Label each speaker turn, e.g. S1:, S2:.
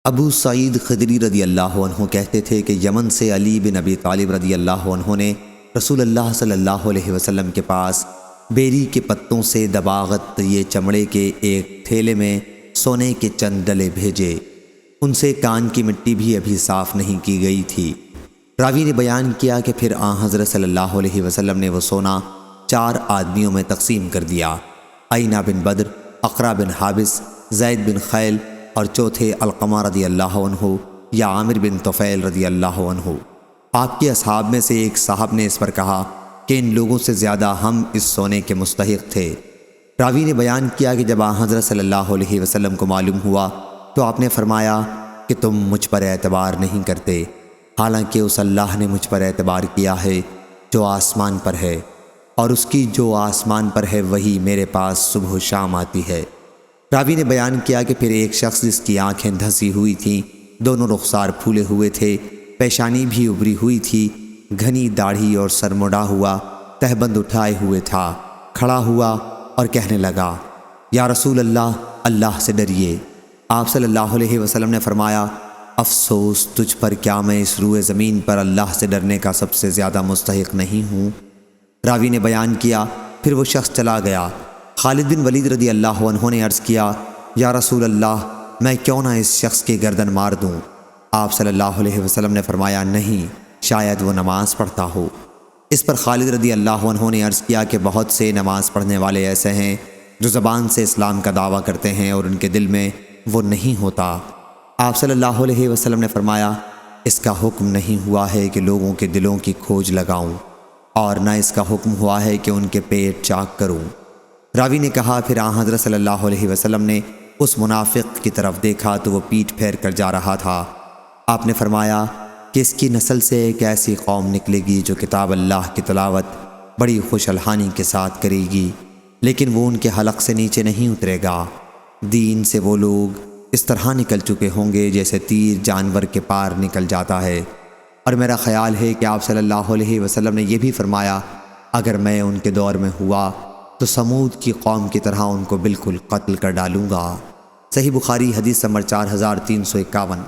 S1: ابو سعید خدری رضی اللہ عنہ کہتے تھے کہ یمن سے علی بن ابی طالب رضی اللہ عنہ نے رسول اللہ صلی اللہ علیہ وسلم کے پاس بیری کے پتوں سے دباغت یہ چمڑے کے ایک تھیلے میں سونے کے چند ڈلے بھیجے۔ ان سے کان کی مٹی بھی ابھی صاف نہیں کی گئی تھی۔ راوی نے بیان کیا کہ پھر حضرت صلی اللہ علیہ وسلم نے وہ سونا 4 آدمیوں میں تقسیم کر دیا: عینہ بن بدر، اقرا بن حابس، زید بن خیل اور چوتھے علقمہ رضی اللہ عنہ یا عامر بن طفیل رضی اللہ عنہ۔ آپ کے اصحاب میں سے ایک صاحب نے اس پر کہا کہ ان لوگوں سے زیادہ ہم اس سونے کے مستحق تھے۔ راوی نے بیان کیا کہ جب حضرت صلی اللہ علیہ وسلم کو معلوم ہوا تو آپ نے فرمایا کہ تم مجھ پر اعتبار نہیں کرتے، حالانکہ اس اللہ نے مجھ پر اعتبار کیا ہے جو آسمان پر ہے، اور اس کی جو آسمان پر ہے وہی میرے پاس صبح و شام آتی ہے۔ راوی نے بیان کیا کہ پھر ایک شخص جس کی آنکھیں دھسی ہوئی تھیں، دونوں رخسار پھولے ہوئے تھے، پیشانی بھی ابری ہوئی تھی، گھنی داڑھی اور سر مڑا ہوا، تہبند اٹھائے ہوئے تھا، کھڑا ہوا اور کہنے لگا: یا رسول اللہ، اللہ سے ڈریے۔ آپ صلی اللہ علیہ وسلم نے فرمایا: افسوس تجھ پر، کیا میں اس روئے زمین پر اللہ سے ڈرنے کا سب سے زیادہ مستحق نہیں ہوں؟ راوی نے بیان کیا پھر وہ شخص چلا گیا۔ خالد بن ولید رضی اللہ عنہ نے عرض کیا: یا رسول اللہ، میں کیوں نہ اس شخص کی گردن مار دوں؟ آپ صلی اللہ علیہ وسلم نے فرمایا: نہیں، شاید وہ نماز پڑھتا ہو۔ اس پر خالد رضی اللہ عنہ نے عرض کیا کہ بہت سے نماز پڑھنے والے ایسے ہیں جو زبان سے اسلام کا دعویٰ کرتے ہیں اور ان کے دل میں وہ نہیں ہوتا۔ آپ صلی اللہ علیہ وسلم نے فرمایا: اس کا حکم نہیں ہوا ہے کہ لوگوں کے دلوں کی کھوج لگاؤں، اور نہ اس کا حکم ہوا ہے کہ ان کے پیٹ چاک کروں۔ راوی نے کہا پھر حضرت صلی اللہ علیہ وسلم نے اس منافق کی طرف دیکھا تو وہ پیٹھ پھیر کر جا رہا تھا۔ آپ نے فرمایا کہ اس کی نسل سے ایک ایسی قوم نکلے گی جو کتاب اللہ کی تلاوت بڑی خوش الحانی کے ساتھ کرے گی، لیکن وہ ان کے حلق سے نیچے نہیں اترے گا۔ دین سے وہ لوگ اس طرح نکل چکے ہوں گے جیسے تیر جانور کے پار نکل جاتا ہے۔ اور میرا خیال ہے کہ آپ صلی اللہ علیہ وسلم نے یہ بھی فرمایا: اگر میں ان کے دور میں ہوا تو سمود کی قوم کی طرح ان کو بالکل قتل کر ڈالوں گا۔ صحیح بخاری حدیث نمبر 4351۔